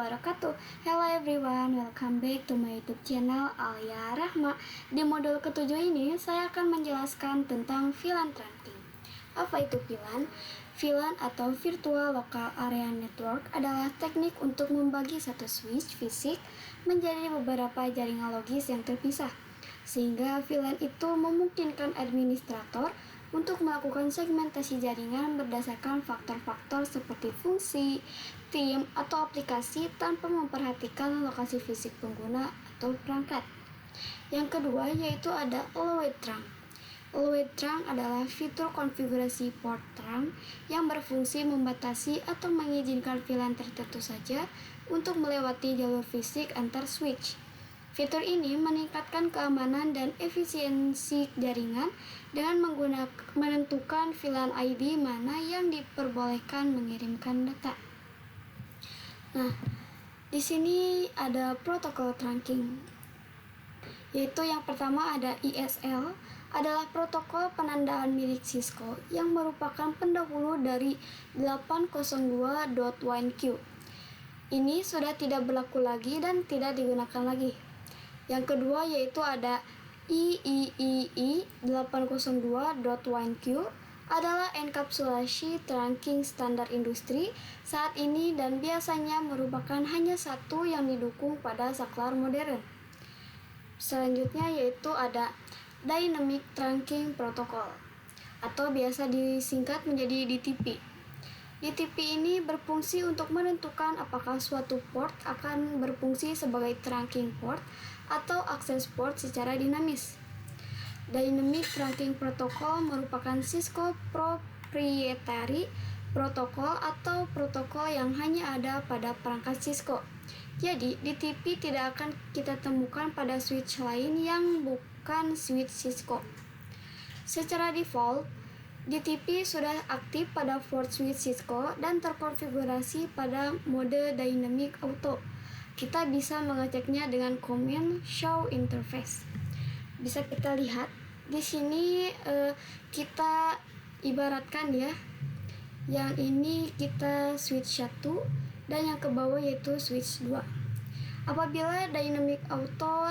wabarakatuh. Hello everyone, welcome back to my YouTube channel Alia Rahma. Di modul ketujuh ini, saya akan menjelaskan tentang VLAN trunking. Apa itu VLAN? VLAN atau Virtual Local Area Network adalah teknik untuk membagi satu switch fisik menjadi beberapa jaringan logis yang terpisah. Sehingga VLAN itu memungkinkan administrator untuk melakukan segmentasi jaringan berdasarkan faktor-faktor seperti fungsi, tim, atau aplikasi tanpa memperhatikan lokasi fisik pengguna atau perangkat. Yang kedua yaitu ada Allowed Trunk. Allowed Trunk adalah fitur konfigurasi port trunk yang berfungsi membatasi atau mengizinkan VLAN tertentu saja untuk melewati jalur fisik antar switch. Fitur ini meningkatkan keamanan dan efisiensi jaringan dengan menentukan VLAN ID mana yang diperbolehkan mengirimkan data. Nah, di sini ada protokol trunking, yaitu yang pertama ada ISL, adalah protokol penandaan milik Cisco yang merupakan pendahulu dari 802.1q. Ini sudah tidak berlaku lagi dan tidak digunakan lagi. Yang kedua yaitu ada IEEE 802.1q adalah enkapsulasi trunking standar industri saat ini dan biasanya merupakan hanya satu yang didukung pada saklar modern. Selanjutnya yaitu ada Dynamic Trunking Protocol atau biasa disingkat menjadi DTP. DTP ini berfungsi untuk menentukan apakah suatu port akan berfungsi sebagai trunking port atau akses port secara dinamis. Dynamic Trunking Protocol merupakan Cisco proprietary protokol atau protokol yang hanya ada pada perangkat Cisco. Jadi, DTP tidak akan kita temukan pada switch lain yang bukan switch Cisco. Secara default, DTP sudah aktif pada port switch Cisco dan terkonfigurasi pada mode Dynamic Auto. Kita bisa mengeceknya dengan command show interface. Bisa kita lihat di sini kita ibaratkan ya. Yang ini kita switch 1 dan yang ke bawah yaitu switch 2. Apabila Dynamic Auto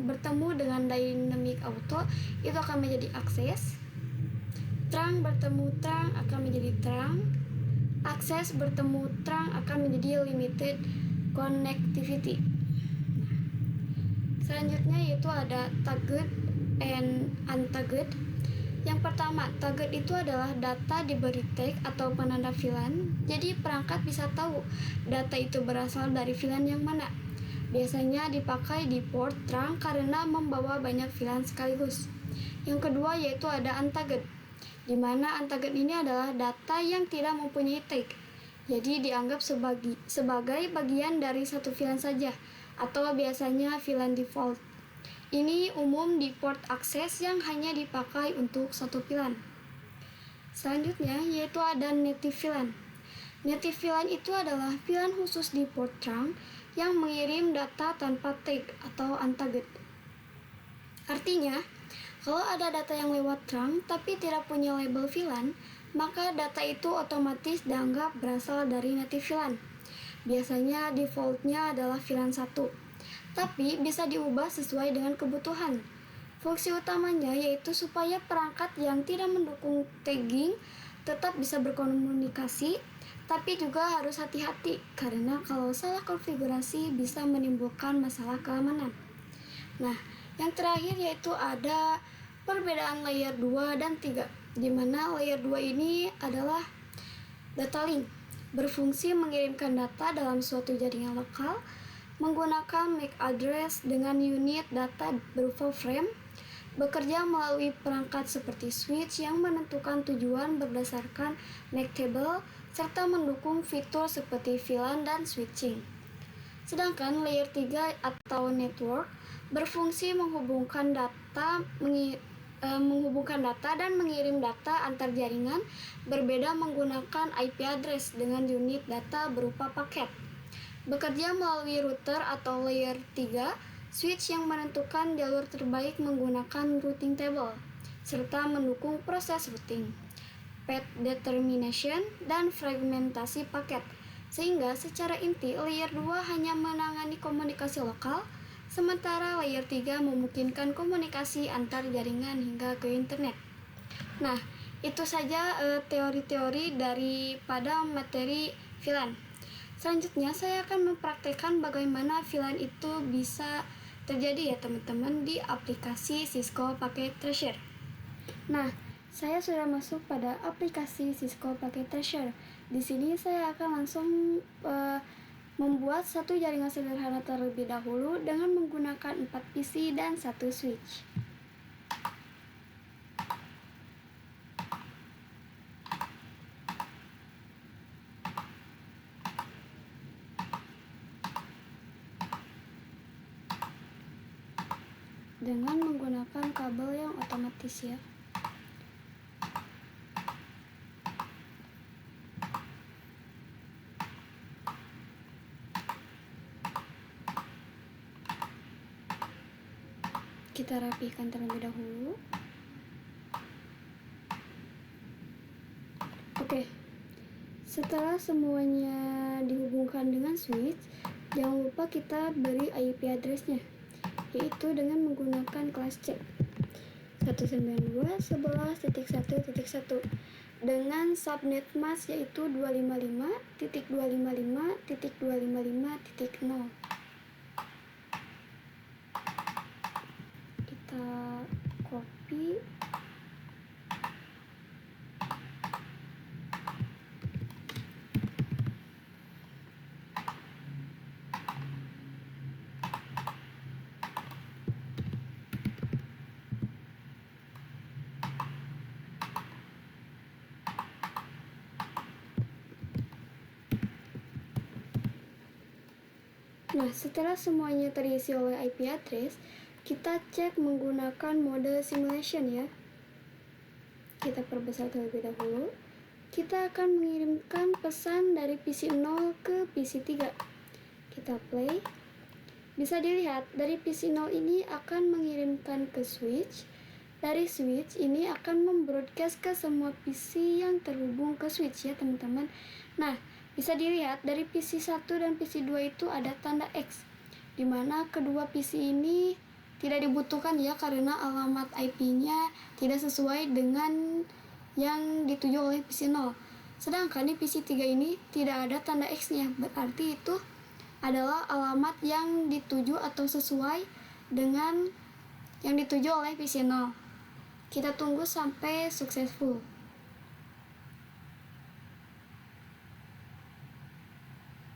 bertemu dengan Dynamic Auto, itu akan menjadi akses. Trunk bertemu trunk akan menjadi trunk. Akses bertemu trunk akan menjadi limited connectivity. Selanjutnya yaitu ada tagged and untagged. Yang pertama, tagged itu adalah data diberi tag atau penanda VLAN. Jadi perangkat bisa tahu data itu berasal dari VLAN yang mana. Biasanya dipakai di port trunk karena membawa banyak VLAN sekaligus. Yang kedua yaitu ada untagged, di mana untagged ini adalah data yang tidak mempunyai tag. Jadi dianggap sebagai bagian dari satu VLAN saja, atau biasanya VLAN default. Ini umum di port akses yang hanya dipakai untuk satu VLAN. Selanjutnya yaitu ada native VLAN. Native VLAN itu adalah VLAN khusus di port trunk yang mengirim data tanpa tag atau untagged. Artinya, kalau ada data yang lewat trunk tapi tidak punya label VLAN, maka data itu otomatis dianggap berasal dari native VLAN. Biasanya defaultnya adalah VLAN 1, tapi bisa diubah sesuai dengan kebutuhan. Fungsi utamanya yaitu supaya perangkat yang tidak mendukung tagging tetap bisa berkomunikasi, tapi juga harus hati-hati karena kalau salah konfigurasi bisa menimbulkan masalah keamanan. Nah, yang terakhir yaitu ada perbedaan layer 2 dan 3, di mana layer 2 ini adalah data link, berfungsi mengirimkan data dalam suatu jaringan lokal menggunakan MAC address dengan unit data berupa frame, bekerja melalui perangkat seperti switch yang menentukan tujuan berdasarkan MAC table, serta mendukung fitur seperti VLAN dan switching. Sedangkan layer 3 atau network berfungsi menghubungkan data dan mengirim data antar jaringan berbeda menggunakan IP address dengan unit data berupa paket. Bekerja melalui router atau layer 3, switch yang menentukan jalur terbaik menggunakan routing table, serta mendukung proses routing, path determination, dan fragmentasi paket. Sehingga secara inti layer 2 hanya menangani komunikasi lokal, sementara layer 3 memungkinkan komunikasi antar jaringan hingga ke internet. Nah, itu saja teori-teori daripada materi VLAN. Selanjutnya saya akan mempraktekkan bagaimana VLAN itu bisa terjadi ya teman-teman di aplikasi Cisco Packet Tracer. Nah, saya sudah masuk pada aplikasi Cisco Packet Tracer. Di sini saya akan langsung membuat satu jaringan sederhana terlebih dahulu dengan menggunakan 4 PC dan 1 switch. Dengan menggunakan kabel yang otomatis ya. Kita rapikan terlebih dahulu. Oke. Setelah semuanya dihubungkan dengan switch, jangan lupa kita beri IP address-nya, yaitu dengan menggunakan kelas C 192.11.1.1 dengan subnet mask yaitu 255.255.255.0. Kita copy. Nah, setelah semuanya terisi oleh IP address, kita cek menggunakan mode simulation ya. Kita perbesar terlebih dahulu. Kita akan mengirimkan pesan dari PC 0 ke PC 3. Kita play. Bisa dilihat, dari PC 0 ini akan mengirimkan ke switch. Dari switch ini akan membroadcast ke semua PC yang terhubung ke switch ya teman-teman. Nah, bisa dilihat dari PC 1 dan PC 2 itu ada tanda X, dimana kedua PC ini tidak dibutuhkan ya karena alamat IP-nya tidak sesuai dengan yang dituju oleh PC 0. Sedangkan di PC 3 ini tidak ada tanda X-nya, berarti itu adalah alamat yang dituju atau sesuai dengan yang dituju oleh PC 0. Kita tunggu sampai successful.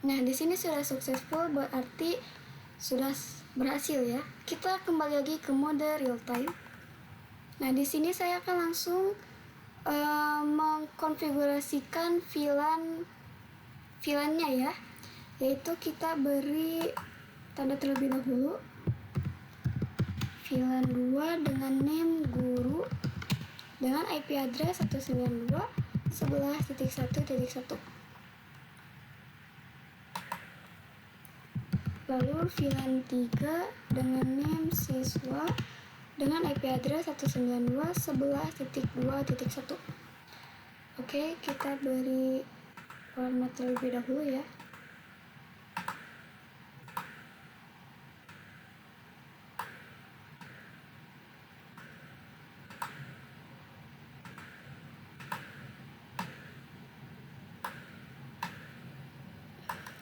Nah, di sini sudah successful, berarti sudah berhasil ya. Kita kembali lagi ke mode real time. Nah, di sini saya akan langsung mengkonfigurasikan VLAN-nya ya. Yaitu kita beri tanda terlebih dahulu. VLAN 2 dengan name guru dengan IP address 192.11.1.1. Lalu VLAN 3 dengan name siswa dengan IP address 192.11.2.1. Oke, kita beri format terlebih dahulu ya.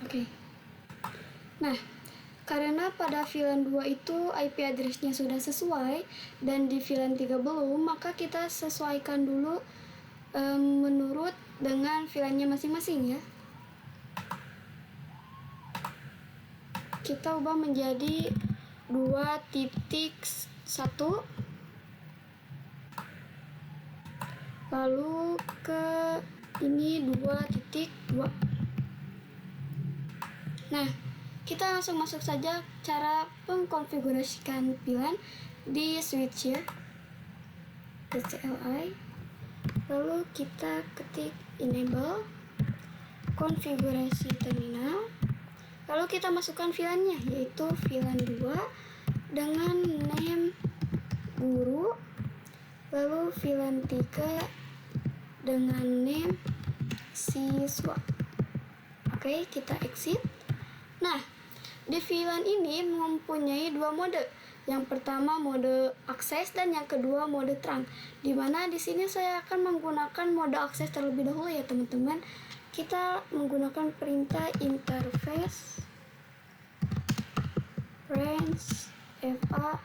Oke. Nah, karena pada VLAN 2 itu IP address-nya sudah sesuai dan di VLAN 3 belum, maka kita sesuaikan dulu menurut dengan VLAN-nya masing-masing ya. Kita ubah menjadi 2.1, lalu ke ini 2.2. Nah, kita langsung masuk saja cara mengkonfigurasikan VLAN di switch ya. Ke CLI. Lalu kita ketik enable konfigurasi terminal. Lalu kita masukkan VLAN-nya, yaitu VLAN 2 dengan name guru. Lalu VLAN 3 dengan name siswa. Oke, kita exit. Nah, di VLAN ini mempunyai dua mode. Yang pertama mode akses dan yang kedua mode terang. Dimana di sini saya akan menggunakan mode akses terlebih dahulu ya teman-teman. Kita menggunakan perintah interface range FA.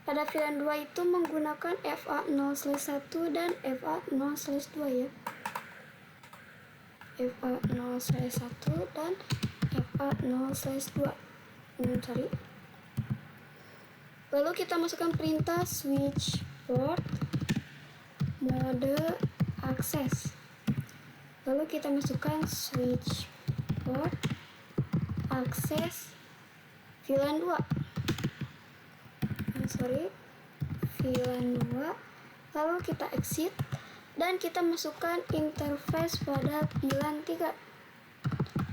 Pada VLAN 2 itu menggunakan FA0/1 dan FA0/2 ya. FA0/1 dan FA0/2. Cari. Lalu kita masukkan perintah switch port mode akses. Lalu kita masukkan switch port akses VLAN 2. VLAN 2. Lalu kita exit dan kita masukkan interface pada VLAN 3.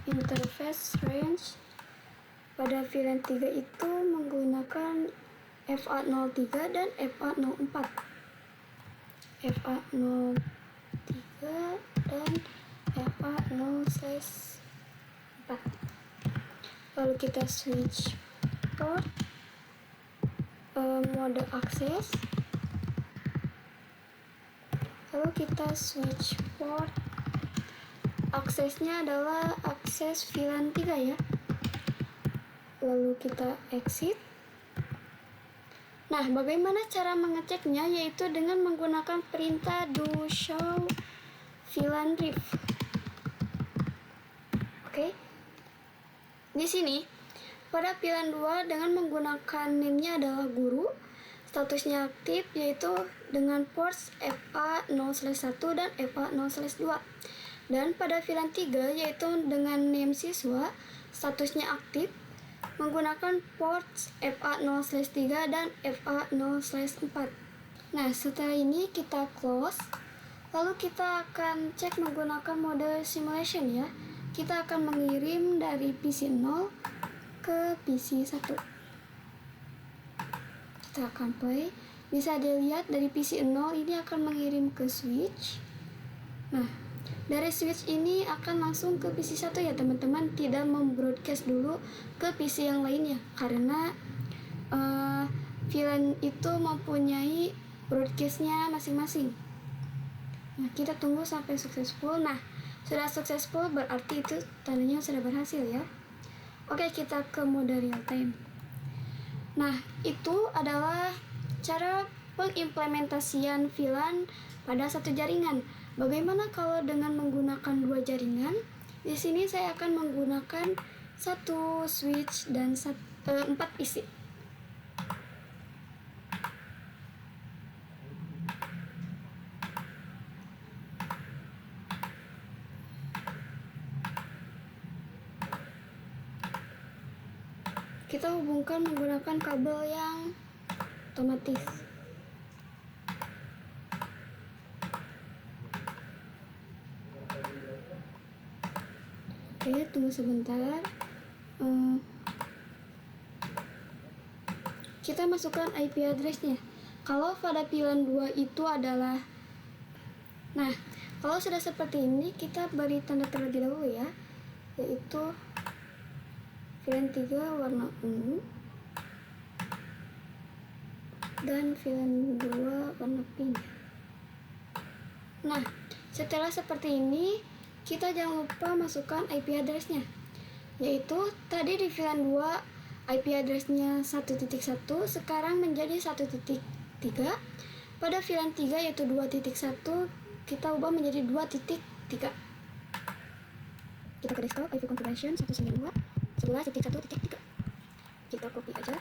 Interface range pada VLAN 3 itu menggunakan FA03 dan FA04. FA03 dan FA0/4. Lalu kita switch port mode akses. Lalu kita switch port aksesnya adalah akses VLAN 3 ya. Lalu kita exit. Nah, bagaimana cara mengeceknya? Yaitu dengan menggunakan perintah do show VLAN drift. Oke. Di sini pada VLAN 2 dengan menggunakan name-nya adalah guru, statusnya aktif yaitu dengan ports FA0/1 dan FA0/2. Dan pada VLAN 3 yaitu dengan name siswa, statusnya aktif menggunakan ports FA0/3 dan FA0/4. Nah, setelah ini kita close. Lalu kita akan cek menggunakan mode simulation ya. Kita akan mengirim dari PC 0 ke PC 1. Kita akan play. Bisa dilihat dari PC 0 ini akan mengirim ke switch. Nah, dari switch ini akan langsung ke PC 1 ya teman-teman, tidak membroadcast dulu ke PC yang lainnya karena VLAN itu mempunyai broadcastnya masing-masing. Nah, kita tunggu sampai successful. Nah, sudah successful berarti itu tandanya sudah berhasil ya. Oke, kita ke mode real time. Nah, itu adalah cara pengimplementasian VLAN pada satu jaringan. Bagaimana kalau dengan menggunakan dua jaringan? Di sini saya akan menggunakan satu switch dan 4 PC. Kita hubungkan menggunakan kabel yang otomatis. Oke, tunggu sebentar. Kita masukkan IP address-nya. Kalau pada VLAN 2 itu adalah, nah, kalau sudah seperti ini kita beri tanda terlebih dahulu ya, yaitu VLAN 3 warna ungu dan VLAN 2 warna pink. Nah, setelah seperti ini kita jangan lupa masukkan IP address-nya, yaitu tadi di VLAN 2 IP address-nya 1.1 sekarang menjadi 1.3. Pada VLAN 3 yaitu 2.1 kita ubah menjadi 2.3. Kita ke desktop, IP configuration 192.11.1.3. Kita copy aja.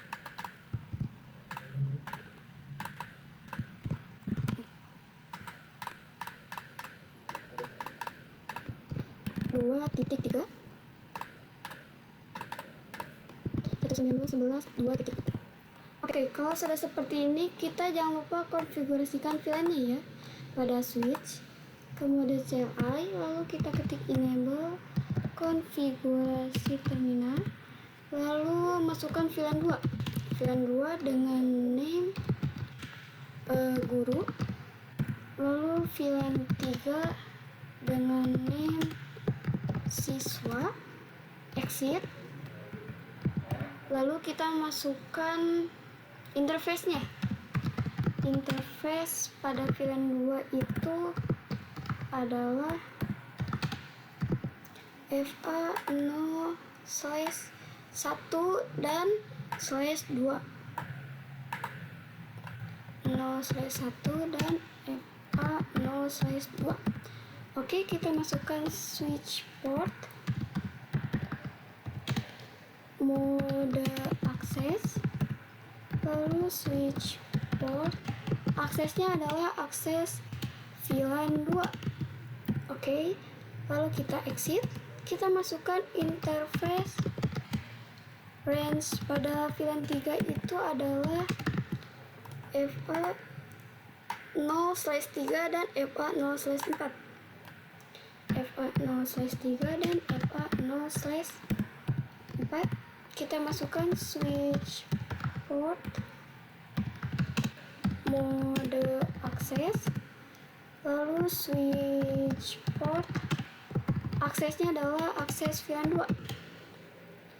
Dua titik tiga 192.11.2. Oke, kalau sudah seperti ini kita jangan lupa konfigurasikan VLAN-nya ya. Pada switch ke mode CLI, lalu kita ketik enable konfigurasi terminal, lalu masukkan VLAN 2 dengan name guru, lalu VLAN 3 dengan name siswa, exit, lalu kita masukkan interface-nya. Interface pada VLAN 2 itu adalah FA0/1 dan /2. 0/1 dan FA0/2. Oke, kita masukkan switch port, mode akses, lalu switch port. Aksesnya adalah akses VLAN 2. Oke, lalu kita exit. Kita masukkan interface. Range pada VLAN 3 itu adalah FA0/3 dan FA0/4. FA0/3 dan FA0/4. Kita masukkan switch port, mode akses, lalu switch port. Aksesnya adalah akses VLAN 2.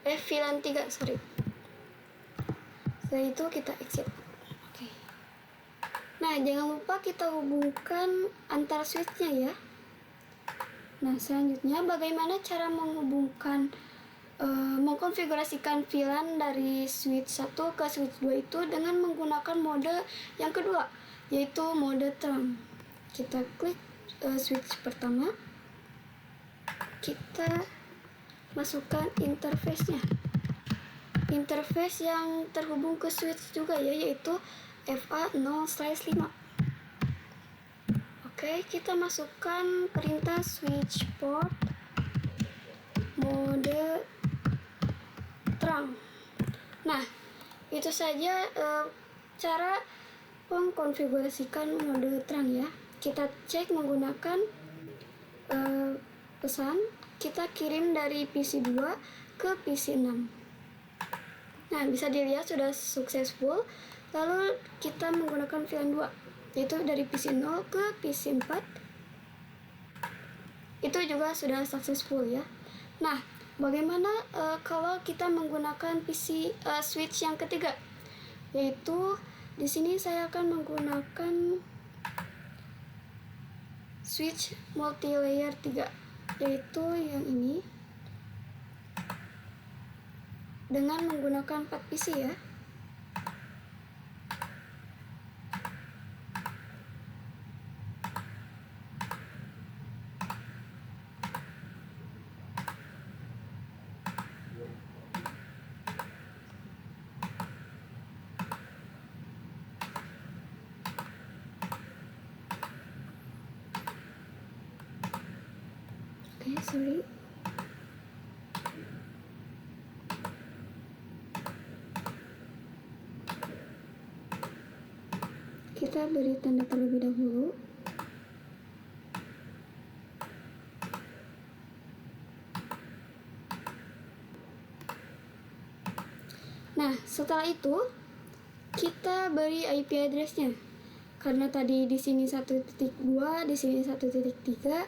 VLAN 3, sorry. Setelah itu kita exit. Oke. Nah, jangan lupa kita hubungkan antar switch-nya ya. Nah, selanjutnya bagaimana cara menghubungkan mengkonfigurasikan VLAN dari switch 1 ke switch 2 itu dengan menggunakan mode yang kedua, yaitu mode terang. Kita klik switch pertama, kita masukkan interface-nya. Interface yang terhubung ke switch juga ya, yaitu FA0/5. Oke, kita masukkan perintah switch port, mode terang. Nah, itu saja cara mengkonfigurasikan mode terang ya. Kita cek menggunakan pesan, kita kirim dari PC 2 ke PC 6. Nah, bisa dilihat sudah successful. Lalu kita menggunakan VLAN 2, yaitu dari PC 0 ke PC 4. Itu juga sudah successful ya. Nah, bagaimana kalau kita menggunakan PC switch yang ketiga? Yaitu di sini saya akan menggunakan switch multi-layer 3, yaitu yang ini, dengan menggunakan 4 PC ya. Oke, sorry. Kita beri tanda terlebih dahulu. Nah, setelah itu kita beri IP address-nya. Karena tadi di sini 1.2, di sini 1.3,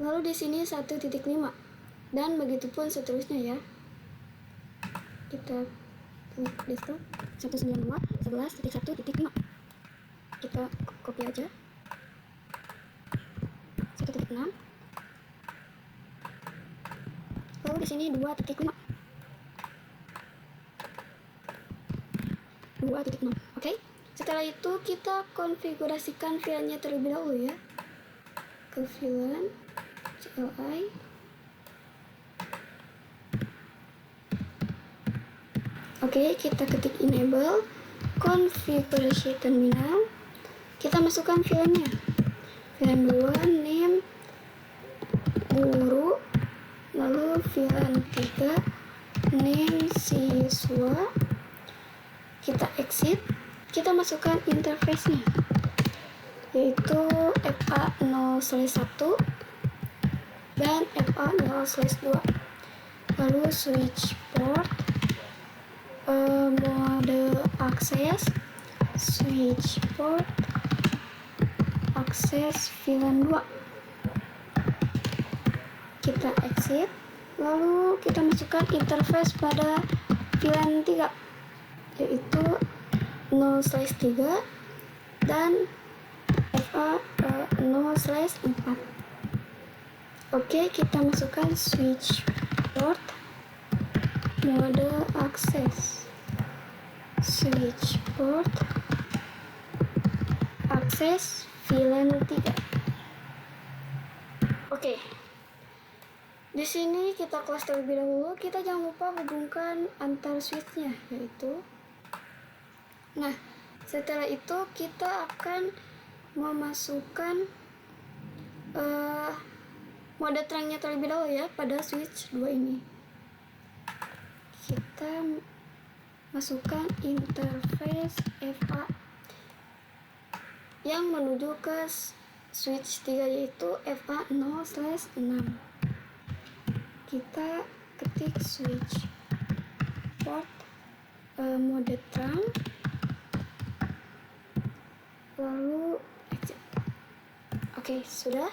lalu di sini 1.5, dan begitupun seterusnya ya. Kita klik desktop 192.11.1.5. Kita copy aja 1.6, lalu di sini 2.5, 2.6. Oke, setelah itu kita konfigurasikan VLAN-nya terlebih dahulu ya. Ke VLAN CLI, oke, kita ketik enable configuration terminal. Kita masukkan VLAN-nya. VLAN 2 name guru, lalu VLAN 3 name siswa. Kita exit. Kita masukkan interface-nya, yaitu FA0/1 dan FA0/2. Lalu switch port, mode akses, switch port, akses VLAN 2. kita exit, lalu kita masukkan interface pada VLAN 3, yaitu 0/3 dan FA 0/4. Oke, kita masukkan switch port, mode akses, switch port, akses VLAN 3. Oke. Di sini kita close terlebih dahulu. Kita jangan lupa hubungkan antar switchnya, yaitu. Nah, setelah itu kita akan memasukkan mode terangnya terlebih dahulu ya pada switch 2 ini. Kita masukkan interface FA yang menuju ke switch 3, yaitu FA 0/6. Kita ketik switch port, mode terang, lalu exit. Oke, sudah.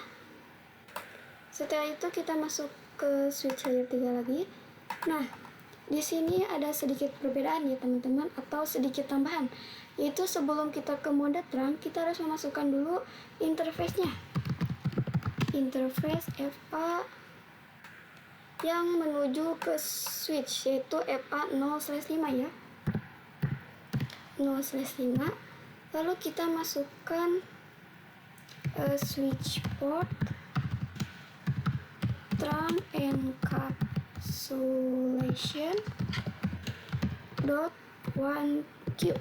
Setelah itu kita masuk ke switch layer 3 lagi. Nah, di sini ada sedikit perbedaan ya teman-teman, atau sedikit tambahan, yaitu sebelum kita ke mode terang, kita harus memasukkan dulu interface-nya. Interface FA yang menuju ke switch, yaitu FA 0/5 ya. 0/5. Lalu kita masukkan switch port, terang encapsulation .1Q.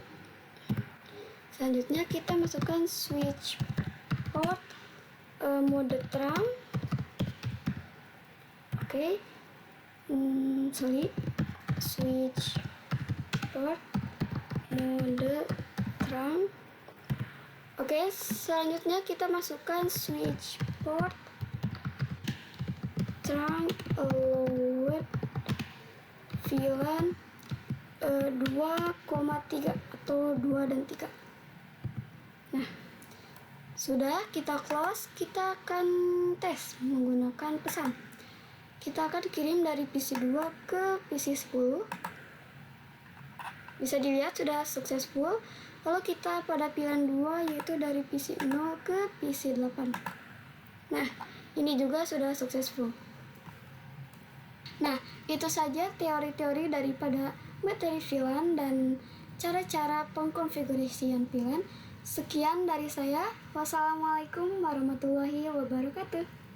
Selanjutnya kita masukkan switch port, mode terang. Oke. Switch port, mode terang. Oke, selanjutnya kita masukkan switch port, terang allowed VLAN 2,3 atau 2 dan 3. Nah, sudah, kita close. Kita akan tes menggunakan pesan. Kita akan kirim dari PC 2 ke PC 10. Bisa dilihat sudah successful. Lalu kita pada pilihan 2, yaitu dari PC 0 ke PC 8. Nah, ini juga sudah successful. Nah, itu saja teori-teori daripada materi VLAN dan cara-cara pengkonfigurasian VLAN. Sekian dari saya. Wassalamualaikum warahmatullahi wabarakatuh.